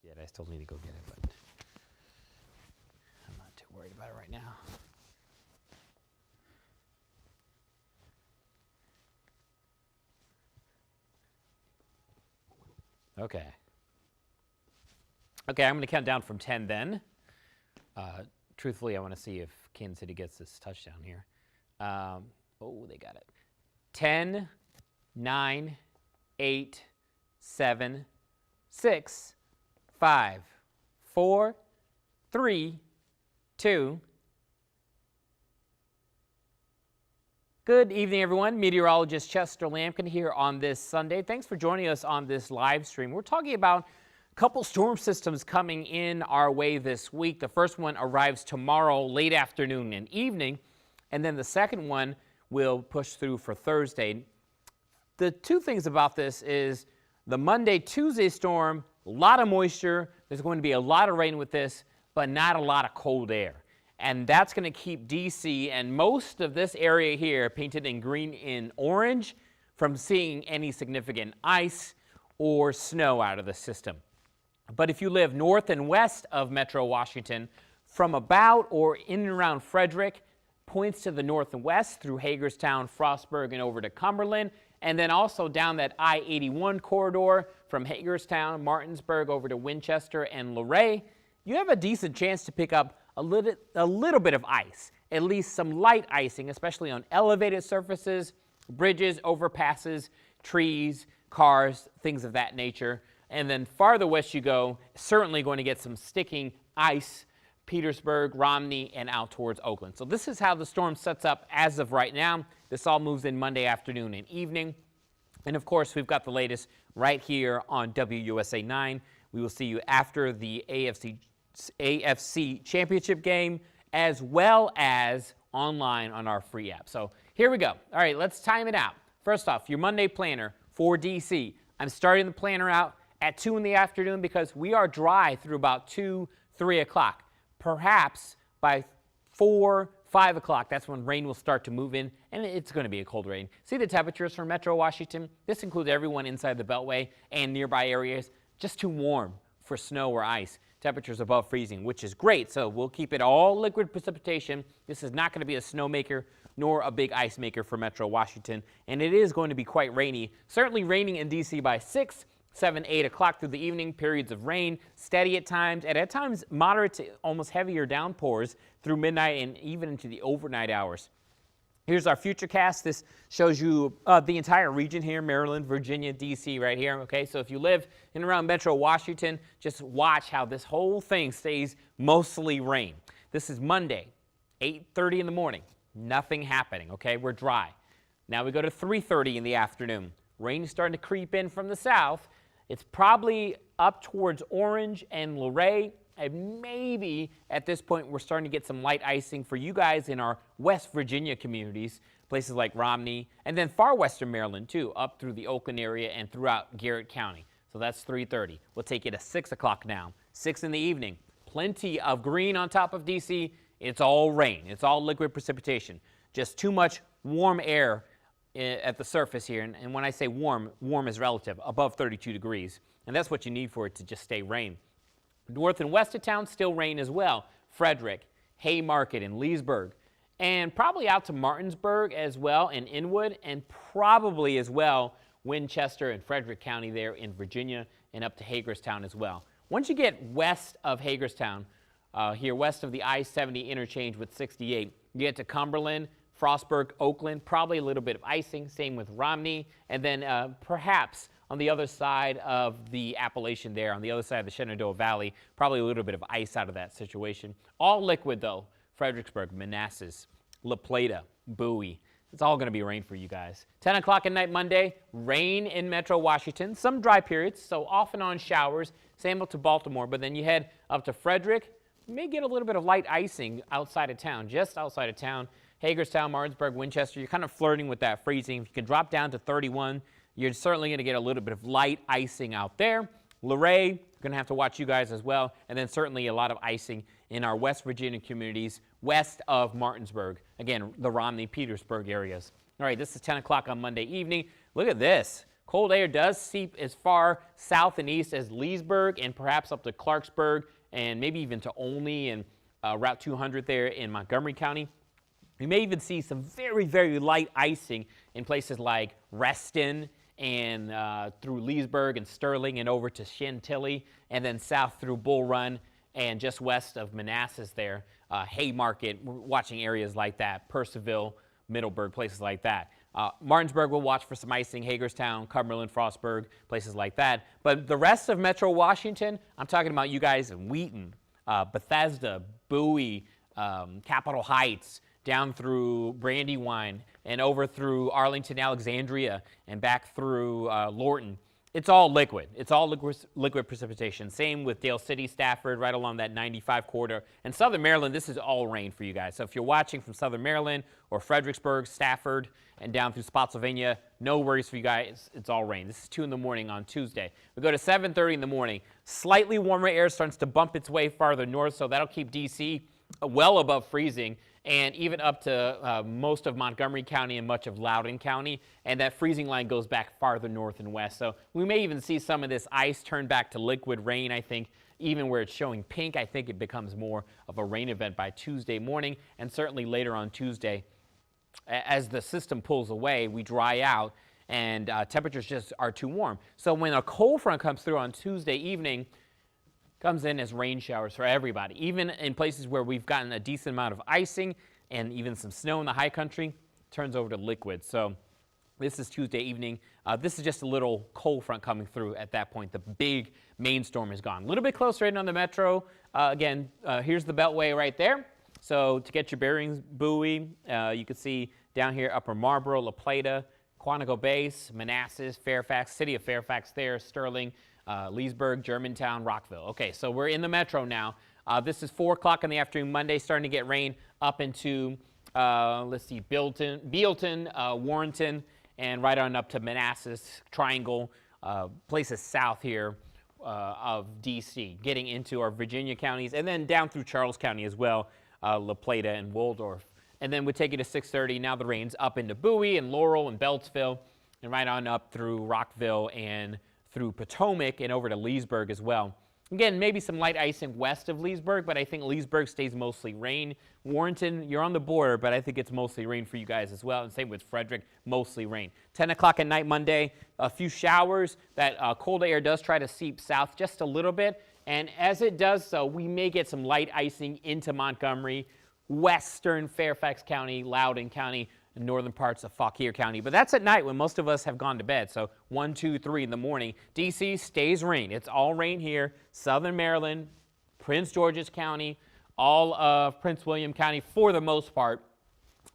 yet. I still need to go get it, but I'm not too worried about it right now. Okay. Okay, I'm going to count down from 10 then. Truthfully, I want to see if Kansas City gets this touchdown here. Oh, they got it. 10, 9, 8, 7, 6, 5, 4, 3, 2. Good evening, everyone. Meteorologist Chester Lampkin here on this Sunday. Thanks for joining us on this live stream. We're talking about a couple storm systems coming in our way this week. The first one arrives tomorrow late afternoon and evening, and then the second one will push through for Thursday. The two things about this is the Monday-Tuesday storm, a lot of moisture. There's going to be a lot of rain with this, but not a lot of cold air. And that's going to keep D.C. and most of this area here, painted in green and orange, from seeing any significant ice or snow out of the system. But if you live north and west of Metro Washington, from about or in and around Frederick, points to the north and west through Hagerstown, Frostburg, and over to Cumberland, and then also down that I-81 corridor from Hagerstown, Martinsburg, over to Winchester and Luray, you have a decent chance to pick up a little bit of ice, at least some light icing, especially on elevated surfaces, bridges, overpasses, trees, cars, things of that nature. And then farther west you go, certainly going to get some sticking ice, Petersburg, Romney, and out towards Oakland. So this is how the storm sets up as of right now. This all moves in Monday afternoon and evening. And of course, we've got the latest right here on WUSA 9. We will see you after the AFC Championship game, as well as online on our free app. So here we go. All right, let's time it out. First off, your Monday planner for DC. I'm starting the planner out at 2 in the afternoon because we are dry through about 2, 3 o'clock. Perhaps by 4, 5 o'clock, that's when rain will start to move in, and it's going to be a cold rain. See the temperatures for Metro Washington? This includes everyone inside the Beltway and nearby areas. Just too warm for snow or ice. Temperatures above freezing, which is great, so we'll keep it all liquid precipitation. This is not going to be a snow maker nor a big ice maker for Metro Washington, and it is going to be quite rainy. Certainly raining in D.C. by 6, 7, 8 o'clock through the evening, periods of rain, steady at times, and at times moderate to almost heavier downpours through midnight and even into the overnight hours. Here's our futurecast. This shows you the entire region here, Maryland, Virginia, D.C. right here, okay? So if you live in and around Metro Washington, just watch how this whole thing stays mostly rain. This is Monday, 8:30 in the morning. Nothing happening, okay? We're dry. Now we go to 3:30 in the afternoon. Rain is starting to creep in from the south. It's probably up towards Orange and Luray. And maybe at this point we're starting to get some light icing for you guys in our West Virginia communities, places like Romney, and then far western Maryland too, up through the Oakland area and throughout Garrett County. So that's 3:30. We'll take it to 6 o'clock now. 6 in the evening. Plenty of green on top of D.C. It's all rain. It's all liquid precipitation. Just too much warm air at the surface here. And when I say warm, warm is relative, above 32 degrees. And that's what you need for it to just stay rain. North and west of town, still rain as well. Frederick, Haymarket, and Leesburg. And probably out to Martinsburg as well, and Inwood, and probably as well Winchester and Frederick County there in Virginia, and up to Hagerstown as well. Once you get west of Hagerstown, here west of the I-70 interchange with 68, you get to Cumberland, Frostburg, Oakland, probably a little bit of icing, same with Romney, and then perhaps on the other side of the Appalachian there, on the other side of the Shenandoah Valley, probably a little bit of ice out of that situation. All liquid though, Fredericksburg, Manassas, La Plata, Bowie. It's all going to be rain for you guys. 10 o'clock at night Monday, rain in Metro Washington. Some dry periods, so off and on showers. Same up to Baltimore, but then you head up to Frederick. You may get a little bit of light icing outside of town, just outside of town. Hagerstown, Martinsburg, Winchester, you're kind of flirting with that freezing. If you can drop down to 31, you're certainly going to get a little bit of light icing out there. Luray, you're going to have to watch you guys as well. And then certainly a lot of icing in our West Virginia communities west of Martinsburg. Again, the Romney, Petersburg areas. All right, this is 10 o'clock on Monday evening. Look at this. Cold air does seep as far south and east as Leesburg and perhaps up to Clarksburg and maybe even to Olney and Route 200 there in Montgomery County. You may even see some very, very light icing in places like Reston and through Leesburg and Sterling and over to Chantilly, and then south through Bull Run and just west of Manassas there, Haymarket. We're watching areas like that, Purcellville, Middleburg, places like that. Martinsburg will watch for some icing, Hagerstown, Cumberland, Frostburg, places like that. But the rest of Metro Washington, I'm talking about you guys in Wheaton, Bethesda, Bowie, Capitol Heights, down through Brandywine and over through Arlington, Alexandria, and back through Lorton. It's all liquid. It's all liquid precipitation. Same with Dale City, Stafford, right along that 95 corridor. And Southern Maryland, this is all rain for you guys. So if you're watching from Southern Maryland or Fredericksburg, Stafford, and down through Spotsylvania, no worries for you guys. It's all rain. This is 2 in the morning on Tuesday. We go to 7:30 in the morning. Slightly warmer air starts to bump its way farther north, so that'll keep D.C. well above freezing, and even up to most of Montgomery County and much of Loudoun County, and that freezing line goes back farther north and west. So we may even see some of this ice turn back to liquid rain, I think. Even where it's showing pink, I think it becomes more of a rain event by Tuesday morning, and certainly later on Tuesday. As the system pulls away, we dry out, and temperatures just are too warm. So when a cold front comes through on Tuesday evening, comes in as rain showers for everybody. Even in places where we've gotten a decent amount of icing and even some snow in the high country, turns over to liquid. So this is Tuesday evening. This is just a little cold front coming through at that point. The big main storm is gone. A little bit closer in on the metro. Again, here's the Beltway right there. So to get your bearings, Bowie, you can see down here Upper Marlboro, La Plata, Quantico Base, Manassas, Fairfax, City of Fairfax there, Sterling, Leesburg, Germantown, Rockville. Okay, so we're in the metro now. This is 4 o'clock in the afternoon, Monday, starting to get rain up into, let's see, Bealton, Warrenton, and right on up to Manassas, Triangle, places south here of D.C., getting into our Virginia counties, and then down through Charles County as well, La Plata and Waldorf. And then we take you to 6:30. Now the rain's up into Bowie and Laurel and Beltsville, and right on up through Rockville and through Potomac and over to Leesburg as well. Again, maybe some light icing west of Leesburg, but I think Leesburg stays mostly rain. Warrenton, you're on the border, but I think it's mostly rain for you guys as well. And same with Frederick, mostly rain. 10 o'clock at night Monday, a few showers. That cold air does try to seep south just a little bit. And as it does so, we may get some light icing into Montgomery, western Fairfax County, Loudoun County, and northern parts of Fauquier County. But that's at night when most of us have gone to bed. So 1, 2, 3 in the morning. D.C. stays rain. It's all rain here. Southern Maryland, Prince George's County, all of Prince William County for the most part,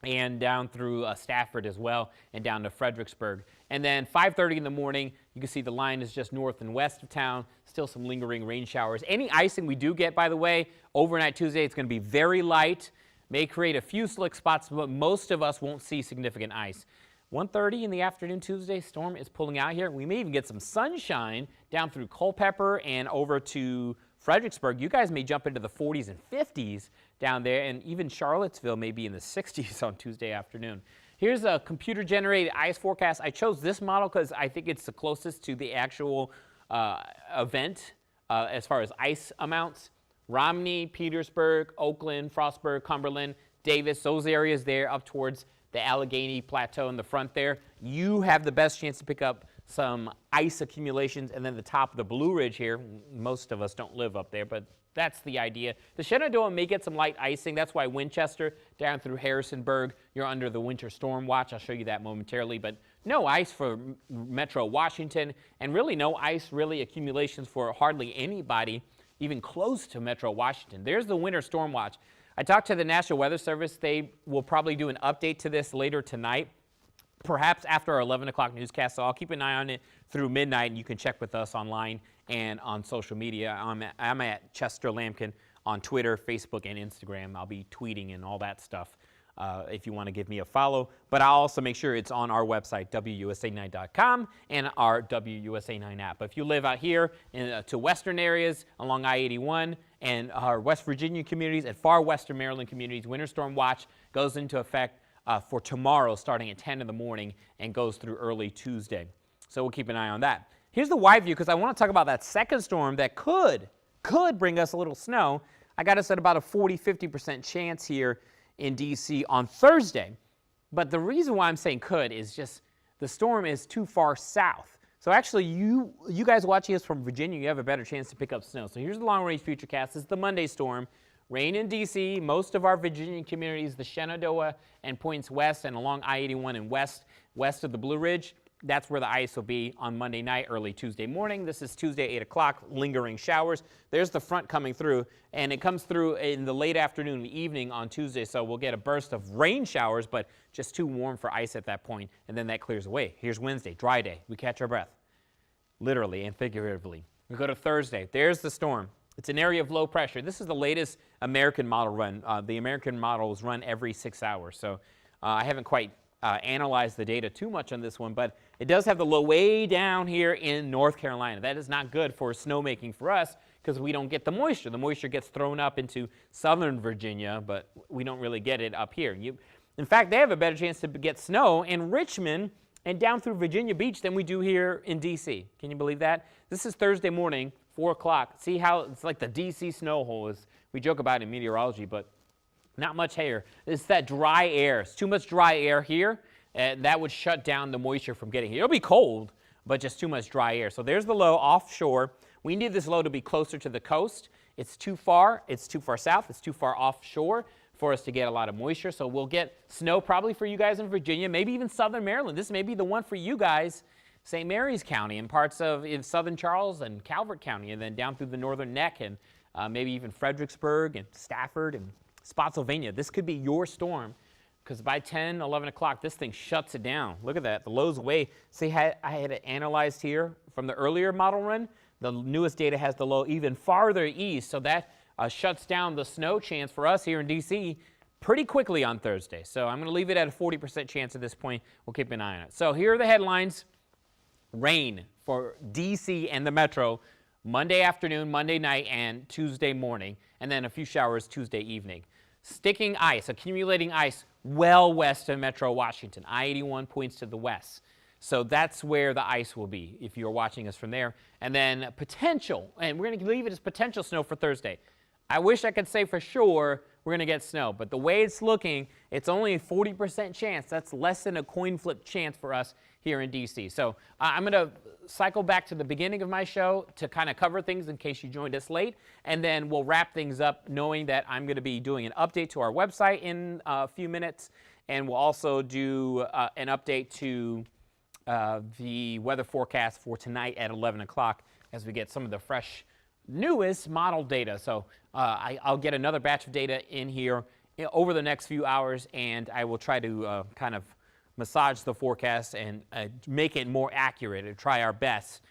and down through Stafford as well, and down to Fredericksburg. And then 5:30 in the morning, you can see the line is just north and west of town. Still some lingering rain showers. Any icing we do get, by the way, overnight Tuesday, it's going to be very light. May create a few slick spots, but most of us won't see significant ice. 1:30 in the afternoon Tuesday, storm is pulling out here. We may even get some sunshine down through Culpeper and over to Fredericksburg. You guys may jump into the 40s and 50s down there, and even Charlottesville may be in the 60s on Tuesday afternoon. Here's a computer-generated ice forecast. I chose this model because I think it's the closest to the actual event as far as ice amounts. Romney, Petersburg, Oakland, Frostburg, Cumberland, Davis, those areas there up towards the Allegheny Plateau in the front there. You have the best chance to pick up some ice accumulations, and then the top of the Blue Ridge here. Most of us don't live up there, but that's the idea. The Shenandoah may get some light icing. That's why Winchester down through Harrisonburg, you're under the winter storm watch. I'll show you that momentarily, but no ice for Metro Washington, and really no ice accumulations for hardly anybody even close to Metro Washington. There's the winter storm watch. I talked to the National Weather Service. They will probably do an update to this later tonight, perhaps after our 11 o'clock newscast. So I'll keep an eye on it through midnight, and you can check with us online and on social media. I'm at Chester Lampkin on Twitter, Facebook, and Instagram. I'll be tweeting and all that stuff if you want to give me a follow. But I'll also make sure it's on our website, WUSA9.com, and our WUSA9 app. If you live out here to western areas along I-81 and our West Virginia communities and far western Maryland communities, Winter Storm Watch goes into effect for tomorrow starting at 10 in the morning and goes through early Tuesday. So we'll keep an eye on that. Here's the wide view because I want to talk about that second storm that could bring us a little snow. I got us at about a 40-50% chance here in D.C. on Thursday. But the reason why I'm saying could is just the storm is too far south. So actually, you guys watching us from Virginia, you have a better chance to pick up snow. So here's the long-range futurecast. This is the Monday storm. Rain in D.C., most of our Virginia communities, the Shenandoah and points west and along I-81 and west of the Blue Ridge. That's where the ice will be on Monday night, early Tuesday morning. This is Tuesday, 8 o'clock, lingering showers. There's the front coming through, and it comes through in the late afternoon and evening on Tuesday, so we'll get a burst of rain showers, but just too warm for ice at that point, and then that clears away. Here's Wednesday, dry day. We catch our breath, literally and figuratively. We go to Thursday. There's the storm. It's an area of low pressure. This is the latest American model run. The American models run every 6 hours, so I haven't quite analyzed the data too much on this one, but it does have the low way down here in North Carolina. That is not good for snowmaking for us because we don't get the moisture. The moisture gets thrown up into southern Virginia, but we don't really get it up here. In fact, they have a better chance to get snow in Richmond and down through Virginia Beach than we do here in D.C. Can you believe that? This is Thursday morning, 4 o'clock. See how it's like the D.C. snow hole, as we joke about in meteorology, but not much hair. It's that dry air. It's too much dry air here, and that would shut down the moisture from getting here. It'll be cold, but just too much dry air. So there's the low offshore. We need this low to be closer to the coast. It's too far. It's too far south. It's too far offshore for us to get a lot of moisture. So we'll get snow probably for you guys in Virginia, maybe even southern Maryland. This may be the one for you guys, St. Mary's County and parts of southern Charles and Calvert County, and then down through the northern neck and maybe even Fredericksburg and Stafford and Spotsylvania. This could be your storm because by 10, 11 o'clock, this thing shuts it down. Look at that. The low's away. See, I had it analyzed here from the earlier model run. The newest data has the low even farther east, so that shuts down the snow chance for us here in D.C. pretty quickly on Thursday. So I'm going to leave it at a 40% chance at this point. We'll keep an eye on it. So here are the headlines. Rain for D.C. and the metro Monday afternoon, Monday night, and Tuesday morning, and then a few showers Tuesday evening. Sticking ice, accumulating ice well west of Metro Washington. I-81 points to the west. So that's where the ice will be if you're watching us from there. And then potential, and we're going to leave it as potential snow for Thursday. I wish I could say for sure we're going to get snow, but the way it's looking, it's only a 40% chance. That's less than a coin flip chance for us here in D.C. So I'm going to cycle back to the beginning of my show to kind of cover things in case you joined us late, and then we'll wrap things up knowing that I'm going to be doing an update to our website in a few minutes, and we'll also do an update to the weather forecast for tonight at 11 o'clock as we get some of the fresh, newest model data. So I'll get another batch of data in here over the next few hours, and I will try to kind of massage the forecast and make it more accurate and try our best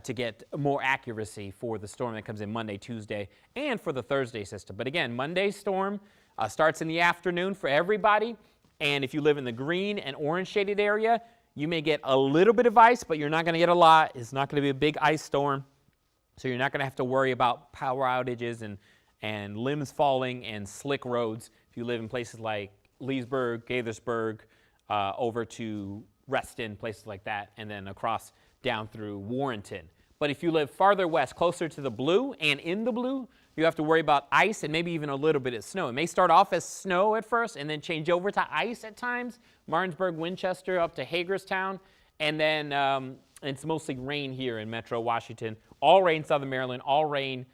to get more accuracy for the storm that comes in Monday, Tuesday, and for the Thursday system. But again, Monday's storm starts in the afternoon for everybody, and if you live in the green and orange shaded area, you may get a little bit of ice, but you're not going to get a lot. It's not going to be a big ice storm, so you're not going to have to worry about power outages and limbs falling and slick roads if you live in places like Leesburg, Gaithersburg, over to Reston, places like that, and then across down through Warrenton. But if you live farther west, closer to the blue and in the blue, you have to worry about ice and maybe even a little bit of snow. It may start off as snow at first and then change over to ice at times, Martinsburg, Winchester, up to Hagerstown, and then it's mostly rain here in Metro Washington. All rain Southern Maryland, all rain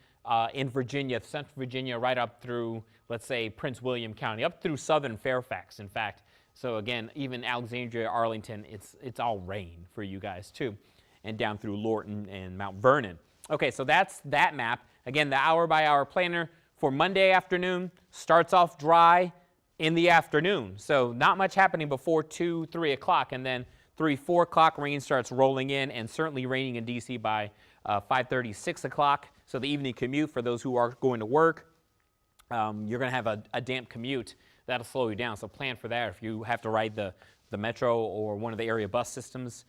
in Virginia, Central Virginia, right up through, let's say, Prince William County, up through southern Fairfax, in fact. So again, even Alexandria, Arlington, it's all rain for you guys too, and down through Lorton and Mount Vernon. Okay, so that's that map. Again, the hour-by-hour planner for Monday afternoon starts off dry in the afternoon. So not much happening before 2, 3 o'clock, and then 3, 4 o'clock rain starts rolling in, and certainly raining in D.C. by 5:30, 6 o'clock. So the evening commute for those who are going to work, you're going to have a damp commute. That'll slow you down, so plan for that. If you have to ride the metro or one of the area bus systems,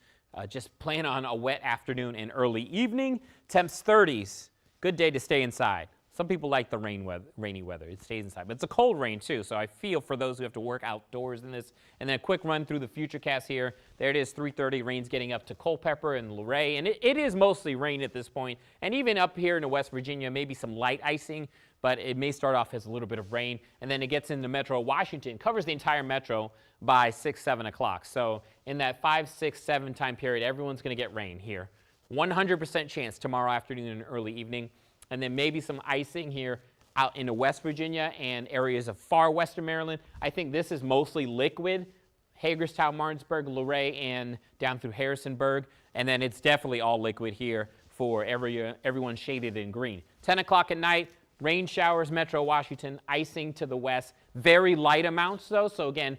just plan on a wet afternoon and early evening. Temps 30s, good day to stay inside. Some people like the rainy weather. It stays inside. But it's a cold rain, too, so I feel for those who have to work outdoors in this. And then a quick run through the futurecast here. There it is, 3:30. Rain's getting up to Culpeper and Luray. And it is mostly rain at this point. And even up here in West Virginia, maybe some light icing, but it may start off as a little bit of rain. And then it gets into Metro Washington, covers the entire metro by 6, 7 o'clock. So in that 5, 6, 7 time period, everyone's going to get rain here. 100% chance tomorrow afternoon and early evening. And then maybe some icing here out into West Virginia and areas of far western Maryland. I think this is mostly liquid. Hagerstown, Martinsburg, Luray, and down through Harrisonburg. And then it's definitely all liquid here for everyone shaded in green. 10 o'clock at night, rain showers, Metro Washington, icing to the west. Very light amounts, though. So again,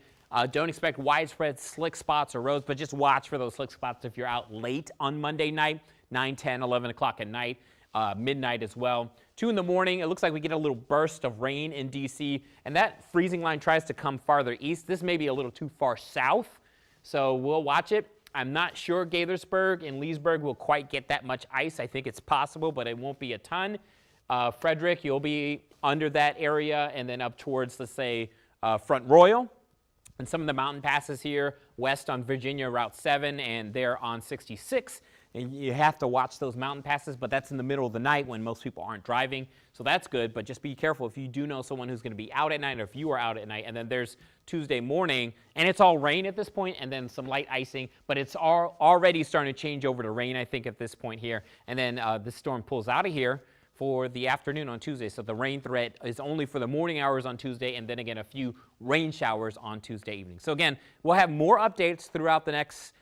don't expect widespread slick spots or roads, but just watch for those slick spots if you're out late on Monday night, 9, 10, 11 o'clock at night. Midnight as well. 2 in the morning, it looks like we get a little burst of rain in D.C., and that freezing line tries to come farther east. This may be a little too far south, so we'll watch it. I'm not sure Gaithersburg and Leesburg will quite get that much ice. I think it's possible, but it won't be a ton. Frederick, you'll be under that area, and then up towards, let's say, Front Royal. And some of the mountain passes here, west on Virginia Route 7, and there on 66. And you have to watch those mountain passes, but that's in the middle of the night when most people aren't driving. So that's good, but just be careful if you do know someone who's going to be out at night or if you are out at night. And then there's Tuesday morning, and it's all rain at this point, and then some light icing, but it's already starting to change over to rain, I think, at this point here. And then the storm pulls out of here for the afternoon on Tuesday. So the rain threat is only for the morning hours on Tuesday, and then again a few rain showers on Tuesday evening. So again, we'll have more updates throughout the next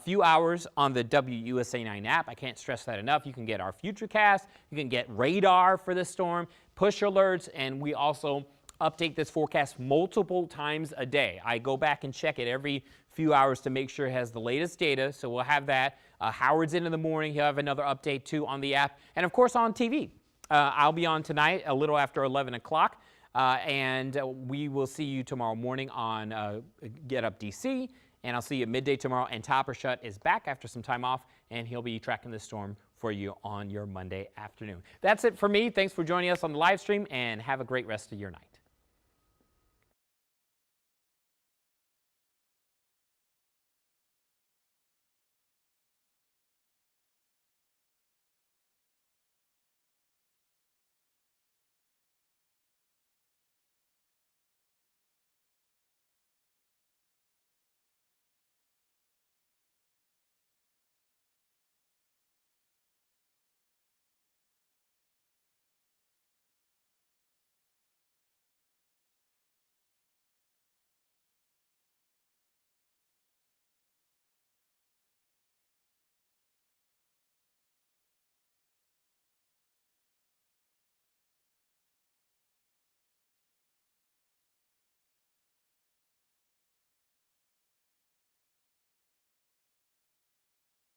few hours on the WUSA 9 app. I can't stress that enough. You can get our futurecast, you can get radar for this storm, push alerts, and we also update this forecast multiple times a day. I go back and check it every few hours to make sure it has the latest data, so we'll have that. Howard's in the morning. He'll have another update too on the app, and of course on TV. I'll be on tonight a little after 11 o'clock, and we will see you tomorrow morning on Get Up DC. And I'll see you at midday tomorrow. And Top or Shut is back after some time off, and he'll be tracking the storm for you on your Monday afternoon. That's it for me. Thanks for joining us on the live stream, and have a great rest of your night.